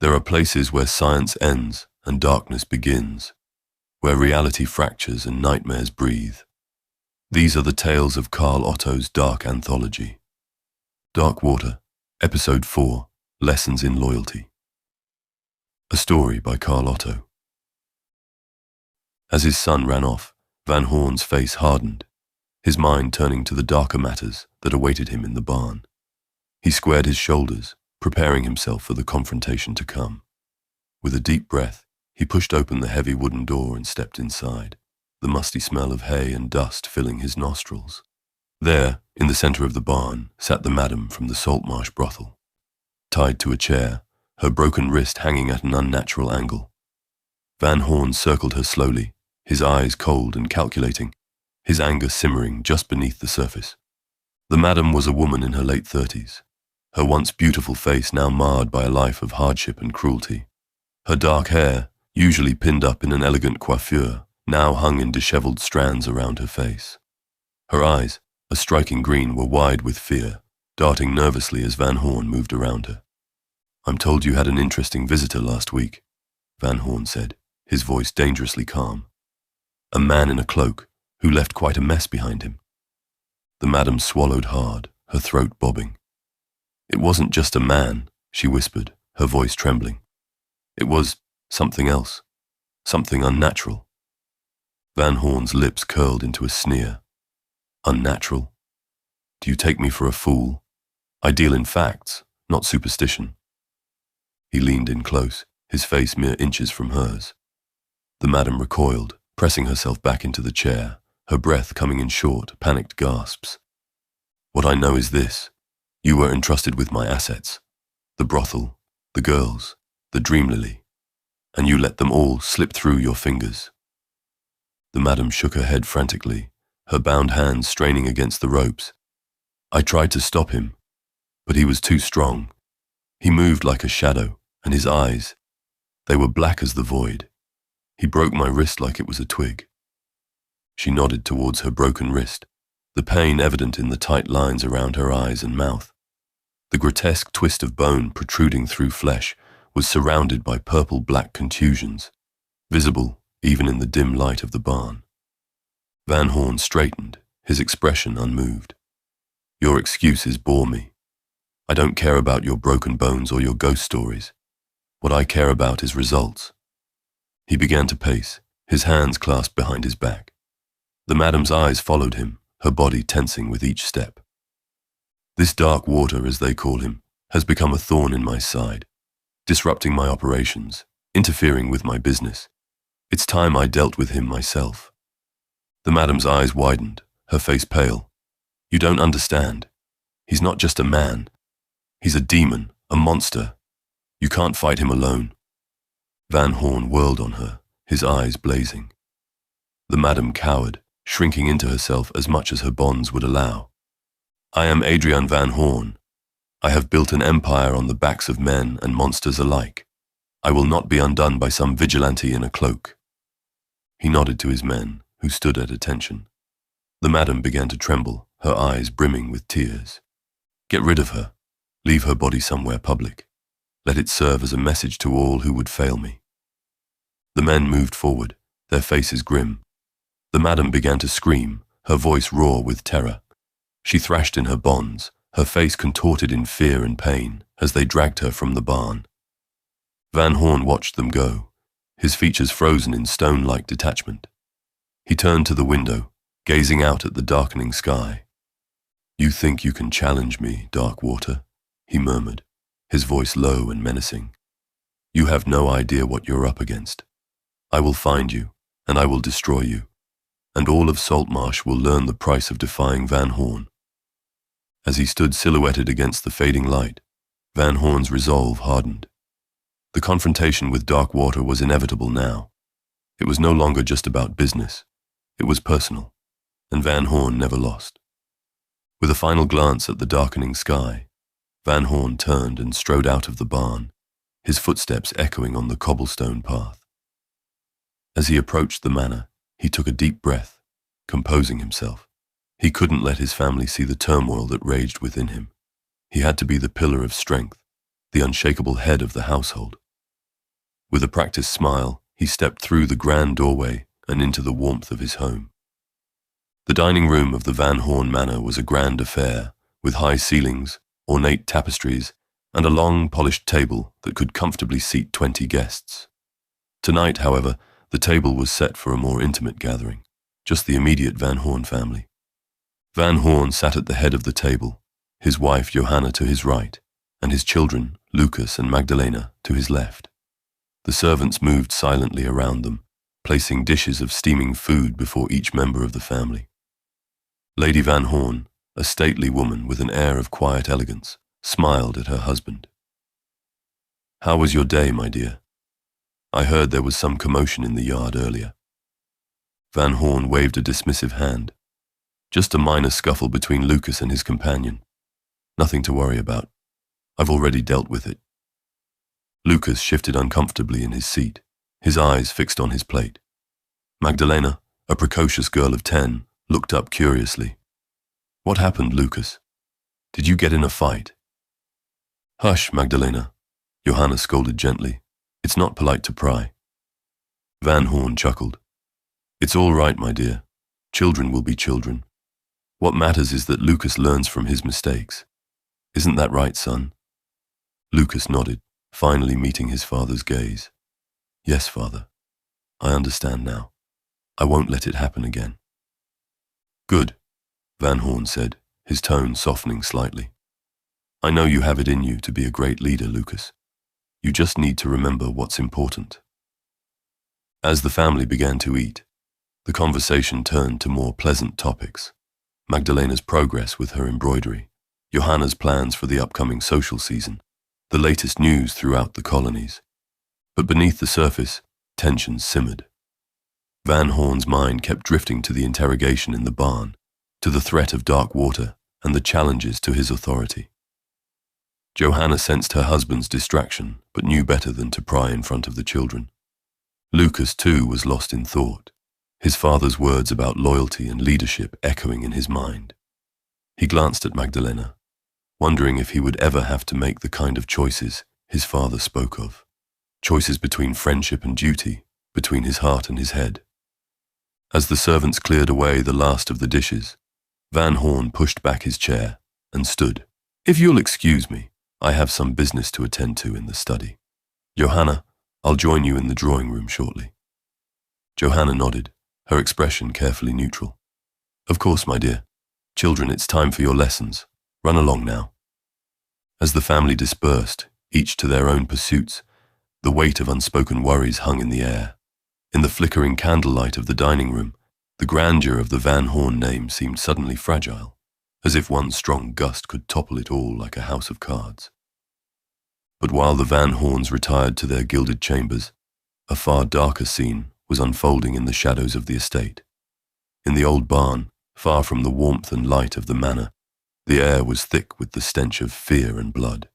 There are places where science ends and darkness begins, where reality fractures and nightmares breathe. These are the tales of Carl Otto's dark anthology. Dark Water, Episode 4, Lessons in Loyalty. A story by Carl Otto. As his son ran off, Van Horn's face hardened, his mind turning to the darker matters that awaited him in the barn. He squared his shoulders, preparing himself for the confrontation to come. With a deep breath, he pushed open the heavy wooden door and stepped inside, the musty smell of hay and dust filling his nostrils. There, in the center of the barn, sat the madam from the Saltmarsh brothel. Tied to a chair, her broken wrist hanging at an unnatural angle. Van Horn circled her slowly, his eyes cold and calculating, his anger simmering just beneath the surface. The madam was a woman in her late 30s, her once beautiful face now marred by a life of hardship and cruelty. Her dark hair, usually pinned up in an elegant coiffure, now hung in disheveled strands around her face. Her eyes, a striking green, were wide with fear, darting nervously as Van Horn moved around her. "I'm told you had an interesting visitor last week," Van Horn said, his voice dangerously calm. "A man in a cloak, who left quite a mess behind him." The madam swallowed hard, her throat bobbing. "It wasn't just a man," she whispered, her voice trembling. "It was something else, something unnatural." Van Horn's lips curled into a sneer. "Unnatural? Do you take me for a fool? I deal in facts, not superstition." He leaned in close, his face mere inches from hers. The madam recoiled, pressing herself back into the chair, her breath coming in short, panicked gasps. "What I know is this. You were entrusted with my assets, the brothel, the girls, the dream lily, and you let them all slip through your fingers." The madam shook her head frantically, her bound hands straining against the ropes. "I tried to stop him, but he was too strong. He moved like a shadow, and his eyes, they were black as the void. He broke my wrist like it was a twig." She nodded towards her broken wrist, the pain evident in the tight lines around her eyes and mouth. The grotesque twist of bone protruding through flesh was surrounded by purple-black contusions, visible even in the dim light of the barn. Van Horn straightened, his expression unmoved. "Your excuses bore me. I don't care about your broken bones or your ghost stories. What I care about is results." He began to pace, his hands clasped behind his back. The madam's eyes followed him, her body tensing with each step. "This Dark Water, as they call him, has become a thorn in my side, disrupting my operations, interfering with my business. It's time I dealt with him myself." The madam's eyes widened, her face pale. "You don't understand. He's not just a man. He's a demon, a monster. You can't fight him alone." Van Horn whirled on her, his eyes blazing. The madam cowered, shrinking into herself as much as her bonds would allow. "I am Adrian Van Horn. I have built an empire on the backs of men and monsters alike. I will not be undone by some vigilante in a cloak." He nodded to his men, who stood at attention. The madam began to tremble, her eyes brimming with tears. "Get rid of her. Leave her body somewhere public. Let it serve as a message to all who would fail me." The men moved forward, their faces grim. The madam began to scream, her voice raw with terror. She thrashed in her bonds, her face contorted in fear and pain as they dragged her from the barn. Van Horn watched them go, his features frozen in stone-like detachment. He turned to the window, gazing out at the darkening sky. "You think you can challenge me, Dark Water?" he murmured, his voice low and menacing. "You have no idea what you're up against. I will find you, and I will destroy you, and all of Saltmarsh will learn the price of defying Van Horn." As he stood silhouetted against the fading light, Van Horn's resolve hardened. The confrontation with Dark Water was inevitable now. It was no longer just about business. It was personal, and Van Horn never lost. With a final glance at the darkening sky, Van Horn turned and strode out of the barn, his footsteps echoing on the cobblestone path. As he approached the manor, he took a deep breath, composing himself. He couldn't let his family see the turmoil that raged within him. He had to be the pillar of strength, the unshakable head of the household. With a practiced smile, he stepped through the grand doorway and into the warmth of his home. The dining room of the Van Horn Manor was a grand affair, with high ceilings, ornate tapestries, and a long, polished table that could comfortably seat 20 guests. Tonight, however, the table was set for a more intimate gathering, just the immediate Van Horn family. Van Horn sat at the head of the table, his wife Johanna to his right, and his children, Lucas and Magdalena, to his left. The servants moved silently around them, placing dishes of steaming food before each member of the family. Lady Van Horn, a stately woman with an air of quiet elegance, smiled at her husband. "How was your day, my dear? I heard there was some commotion in the yard earlier." Van Horn waved a dismissive hand. "Just a minor scuffle between Lucas and his companion. Nothing to worry about. I've already dealt with it." Lucas shifted uncomfortably in his seat, his eyes fixed on his plate. Magdalena, a precocious girl of 10, looked up curiously. "What happened, Lucas? Did you get in a fight?" "Hush, Magdalena," Johanna scolded gently. "It's not polite to pry." Van Horn chuckled. "It's all right, my dear. Children will be children. What matters is that Lucas learns from his mistakes. Isn't that right, son?" Lucas nodded, finally meeting his father's gaze. "Yes, father. I understand now. I won't let it happen again." "Good," Van Horn said, his tone softening slightly. "I know you have it in you to be a great leader, Lucas. You just need to remember what's important." As the family began to eat, the conversation turned to more pleasant topics. Magdalena's progress with her embroidery, Johanna's plans for the upcoming social season, the latest news throughout the colonies. But beneath the surface, tensions simmered. Van Horn's mind kept drifting to the interrogation in the barn, to the threat of dark water and the challenges to his authority. Johanna sensed her husband's distraction, but knew better than to pry in front of the children. Lucas, too, was lost in thought, his father's words about loyalty and leadership echoing in his mind. He glanced at Magdalena, wondering if he would ever have to make the kind of choices his father spoke of. Choices between friendship and duty, between his heart and his head. As the servants cleared away the last of the dishes, Van Horn pushed back his chair and stood. "If you'll excuse me, I have some business to attend to in the study. Johanna, I'll join you in the drawing room shortly." Johanna nodded, her expression carefully neutral. "Of course, my dear. Children, it's time for your lessons. Run along now." As the family dispersed, each to their own pursuits, the weight of unspoken worries hung in the air. In the flickering candlelight of the dining room, the grandeur of the Van Horn name seemed suddenly fragile, as if one strong gust could topple it all like a house of cards. But while the Van Horns retired to their gilded chambers, a far darker scene was unfolding in the shadows of the estate. In the old barn, far from the warmth and light of the manor, the air was thick with the stench of fear and blood.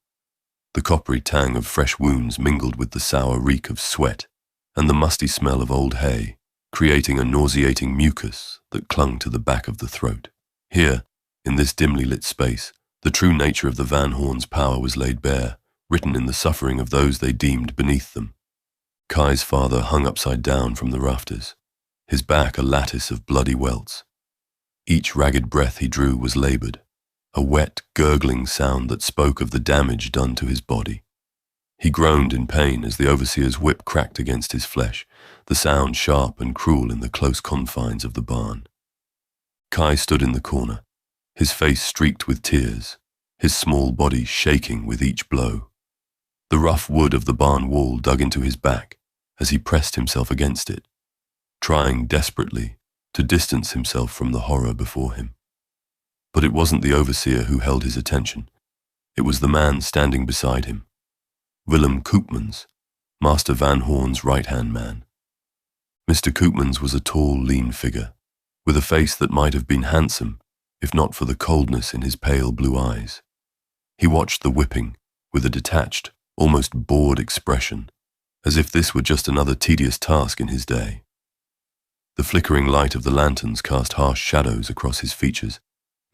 The coppery tang of fresh wounds mingled with the sour reek of sweat and the musty smell of old hay, creating a nauseating mucus that clung to the back of the throat. Here, in this dimly lit space, the true nature of the Van Horns' power was laid bare, written in the suffering of those they deemed beneath them. Kai's father hung upside down from the rafters, his back a lattice of bloody welts. Each ragged breath he drew was labored, a wet, gurgling sound that spoke of the damage done to his body. He groaned in pain as the overseer's whip cracked against his flesh, the sound sharp and cruel in the close confines of the barn. Kai stood in the corner, his face streaked with tears, his small body shaking with each blow. The rough wood of the barn wall dug into his back as he pressed himself against it, trying desperately to distance himself from the horror before him. But it wasn't the overseer who held his attention. It was the man standing beside him, Willem Koopmans, Master Van Horn's right-hand man. Mr. Koopmans was a tall, lean figure, with a face that might have been handsome, if not for the coldness in his pale blue eyes. He watched the whipping with a detached, almost bored expression, as if this were just another tedious task in his day. The flickering light of the lanterns cast harsh shadows across his features,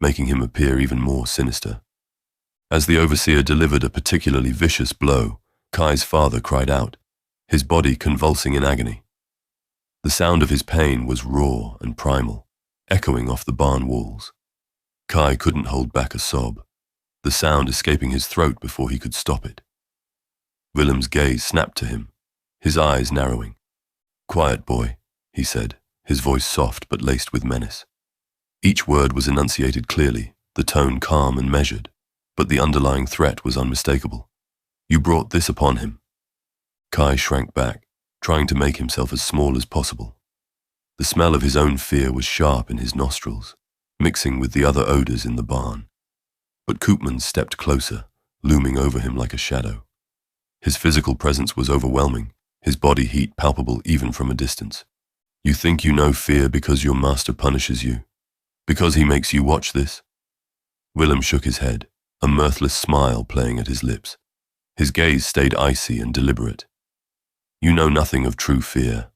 making him appear even more sinister. As the overseer delivered a particularly vicious blow, Kai's father cried out, his body convulsing in agony. The sound of his pain was raw and primal, echoing off the barn walls. Kai couldn't hold back a sob, the sound escaping his throat before he could stop it. Willem's gaze snapped to him, his eyes narrowing. "Quiet, boy," he said, his voice soft but laced with menace. Each word was enunciated clearly, the tone calm and measured, but the underlying threat was unmistakable. "You brought this upon him." Kai shrank back, trying to make himself as small as possible. The smell of his own fear was sharp in his nostrils, mixing with the other odors in the barn. But Koopmans stepped closer, looming over him like a shadow. His physical presence was overwhelming, his body heat palpable even from a distance. "You think you know fear because your master punishes you? Because he makes you watch this?" Willem shook his head, a mirthless smile playing at his lips. His gaze stayed icy and deliberate. "You know nothing of true fear."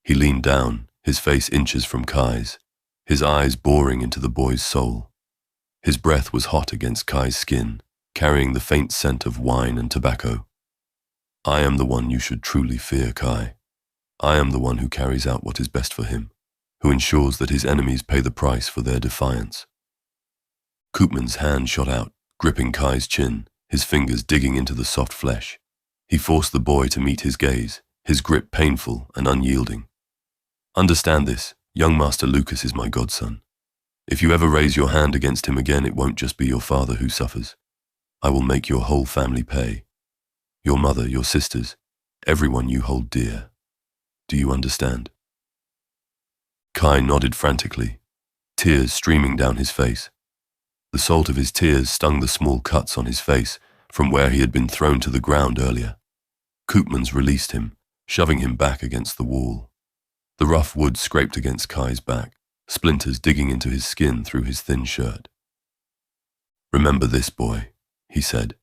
He leaned down, his face inches from Kai's, his eyes boring into the boy's soul. His breath was hot against Kai's skin, carrying the faint scent of wine and tobacco. "I am the one you should truly fear, Kai. I am the one who carries out what is best for him, who ensures that his enemies pay the price for their defiance." Koopman's hand shot out, gripping Kai's chin, his fingers digging into the soft flesh. He forced the boy to meet his gaze, his grip painful and unyielding. "Understand this, young Master Lucas is my godson. If you ever raise your hand against him again, it won't just be your father who suffers. I will make your whole family pay. Your mother, your sisters, everyone you hold dear. Do you understand?" Kai nodded frantically, tears streaming down his face. The salt of his tears stung the small cuts on his face from where he had been thrown to the ground earlier. Koopmans released him, shoving him back against the wall. The rough wood scraped against Kai's back, splinters digging into his skin through his thin shirt. "Remember this, boy," he said,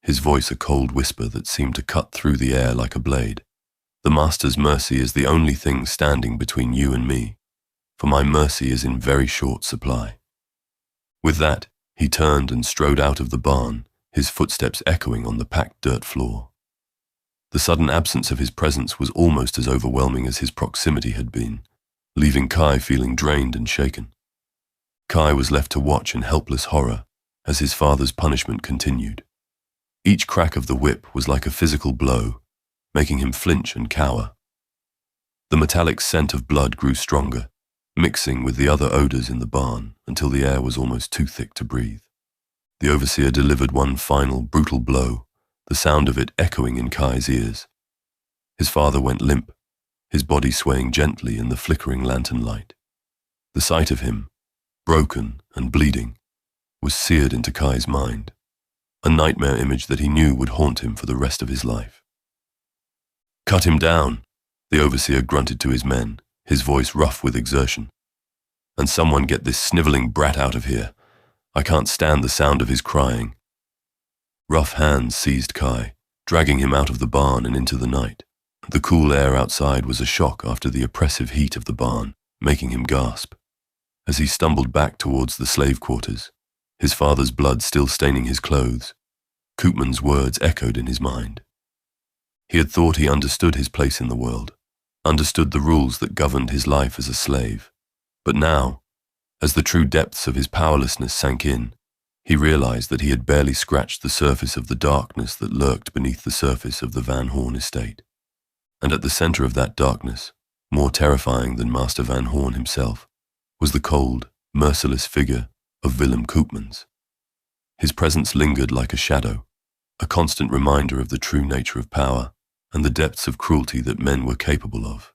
his voice a cold whisper that seemed to cut through the air like a blade. "The Master's mercy is the only thing standing between you and me, for my mercy is in very short supply." With that, he turned and strode out of the barn, his footsteps echoing on the packed dirt floor. The sudden absence of his presence was almost as overwhelming as his proximity had been, leaving Kai feeling drained and shaken. Kai was left to watch in helpless horror as his father's punishment continued. Each crack of the whip was like a physical blow, making him flinch and cower. The metallic scent of blood grew stronger, mixing with the other odors in the barn until the air was almost too thick to breathe. The overseer delivered one final brutal blow, the sound of it echoing in Kai's ears. His father went limp, his body swaying gently in the flickering lantern light. The sight of him, broken and bleeding, was seared into Kai's mind, a nightmare image that he knew would haunt him for the rest of his life. "Cut him down," the overseer grunted to his men, his voice rough with exertion. "And someone get this sniveling brat out of here. I can't stand the sound of his crying." Rough hands seized Kai, dragging him out of the barn and into the night. The cool air outside was a shock after the oppressive heat of the barn, making him gasp. As he stumbled back towards the slave quarters, his father's blood still staining his clothes, Koopman's words echoed in his mind. He had thought he understood his place in the world, understood the rules that governed his life as a slave. But now, as the true depths of his powerlessness sank in, he realized that he had barely scratched the surface of the darkness that lurked beneath the surface of the Van Horn estate. And at the center of that darkness, more terrifying than Master Van Horn himself, was the cold, merciless figure of Willem Koopmans. His presence lingered like a shadow, a constant reminder of the true nature of power and the depths of cruelty that men were capable of.